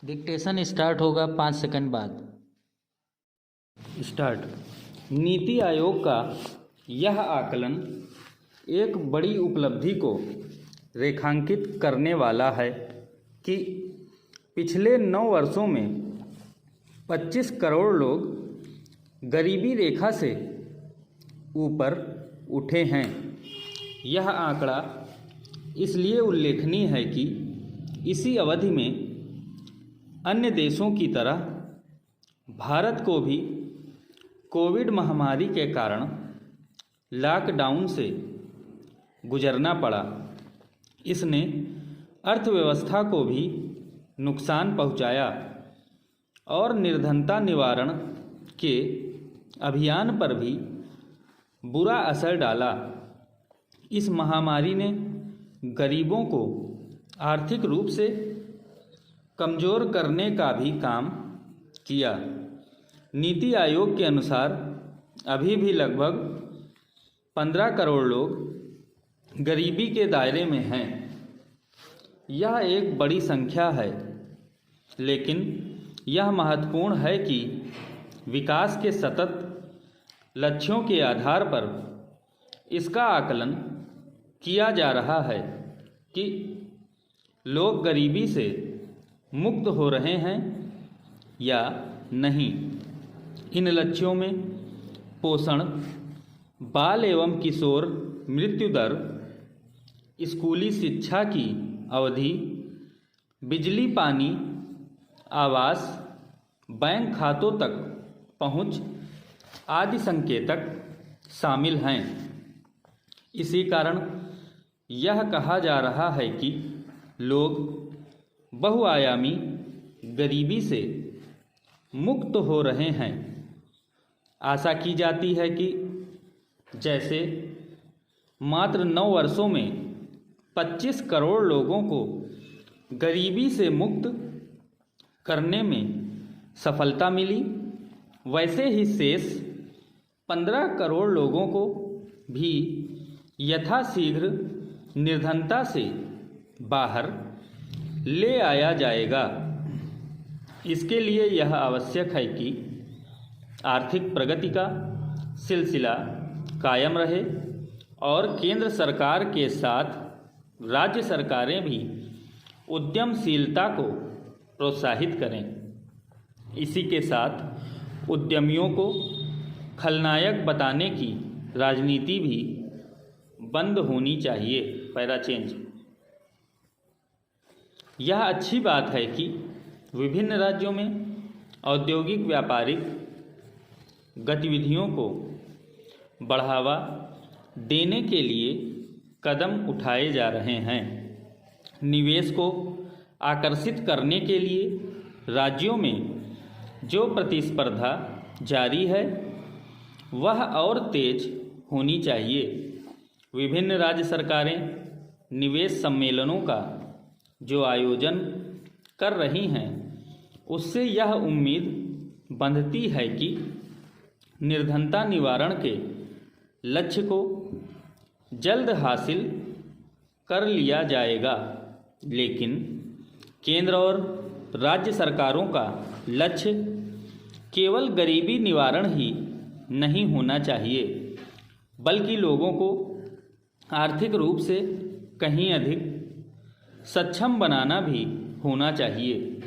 Dictation start होगा 5 second बाद। Start. NITI Aayog का यह आकलन एक बड़ी उपलब्धि को रेखांकित करने वाला है कि पिछले 9 वर्षों में 25 करोड़ लोग गरीबी रेखा से ऊपर उठे हैं। यह आंकड़ा इसलिए उल्लेखनीय है कि इसी अवधि में अन्य देशों की तरह भारत को भी कोविड महामारी के कारण लॉकडाउन से गुजरना पड़ा। इसने अर्थव्यवस्था को भी नुकसान पहुंचाया और निर्धनता निवारण के अभियान पर भी बुरा असर डाला। इस महामारी ने गरीबों को आर्थिक रूप से कमज़ोर करने का भी काम किया। नीति आयोग के अनुसार अभी भी लगभग 15 करोड़ लोग गरीबी के दायरे में हैं। यह एक बड़ी संख्या है, लेकिन यह महत्वपूर्ण है कि विकास के सतत लक्ष्यों के आधार पर इसका आकलन किया जा रहा है कि लोग गरीबी से मुक्त हो रहे हैं या नहीं। इन लक्ष्यों में पोषण, बाल एवं किशोर मृत्यु दर, स्कूली शिक्षा की अवधि, बिजली पानी, आवास, बैंक खातों तक पहुंच आदि संकेतक शामिल हैं। इसी कारण यह कहा जा रहा है कि लोग बहुआयामी गरीबी से मुक्त हो रहे हैं। आशा की जाती है कि जैसे मात्र 9 वर्षों में 25 करोड़ लोगों को गरीबी से मुक्त करने में सफलता मिली, वैसे ही शेष 15 करोड़ लोगों को भी यथाशीघ्र निर्धनता से बाहर ले आया जाएगा। इसके लिए यह आवश्यक है कि आर्थिक प्रगति का सिलसिला कायम रहे और केंद्र सरकार के साथ राज्य सरकारें भी उद्यमशीलता को प्रोत्साहित करें। इसी के साथ उद्यमियों को खलनायक बताने की राजनीति भी बंद होनी चाहिए। Para change. यह अच्छी बात है कि विभिन्न राज्यों में औद्योगिक व्यापारिक गतिविधियों को बढ़ावा देने के लिए कदम उठाए जा रहे हैं। निवेश को आकर्षित करने के लिए राज्यों में जो प्रतिस्पर्धा जारी है वह और तेज होनी चाहिए। विभिन्न राज्य सरकारें निवेश सम्मेलनों का जो आयोजन कर रही हैं, उससे यह उम्मीद बंधती है कि निर्धनता निवारण के लक्ष्य को जल्द हासिल कर लिया जाएगा। लेकिन केंद्र और राज्य सरकारों का लक्ष्य केवल गरीबी निवारण ही नहीं होना चाहिए, बल्कि लोगों को आर्थिक रूप से कहीं अधिक सक्षम बनाना भी होना चाहिए।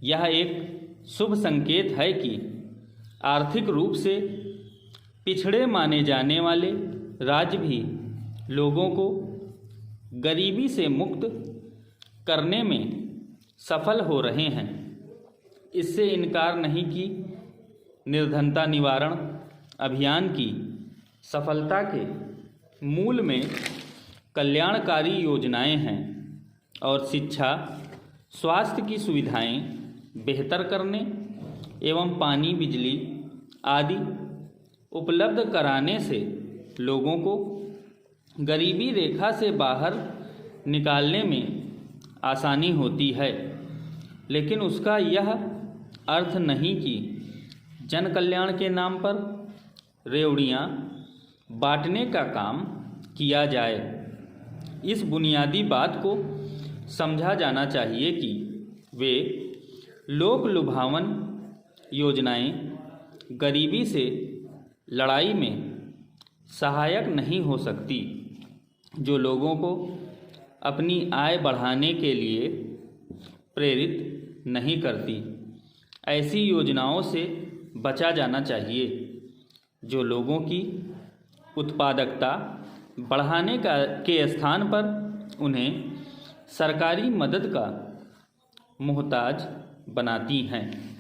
यह एक शुभ संकेत है कि आर्थिक रूप से पिछड़े माने जाने वाले राज्य भी लोगों को गरीबी से मुक्त करने में सफल हो रहे हैं। इससे इनकार नहीं कि निर्धनता निवारण अभियान की सफलता के मूल में कल्याणकारी योजनाएं हैं और शिक्षा, स्वास्थ्य की सुविधाएं बेहतर करने एवं पानी, बिजली आदि उपलब्ध कराने से लोगों को गरीबी रेखा से बाहर निकालने में आसानी होती है। लेकिन उसका यह अर्थ नहीं कि जन कल्याण के नाम पर रेवड़ियाँ बांटने का काम किया जाए। इस बुनियादी बात को समझा जाना चाहिए कि वे लोक लुभावन योजनाएं गरीबी से लड़ाई में सहायक नहीं हो सकती, जो लोगों को अपनी आय बढ़ाने के लिए प्रेरित नहीं करती। ऐसी योजनाओं से बचा जाना चाहिए जो लोगों की उत्पादकता बढ़ाने के स्थान पर उन्हें सरकारी मदद का मोहताज बनाती हैं।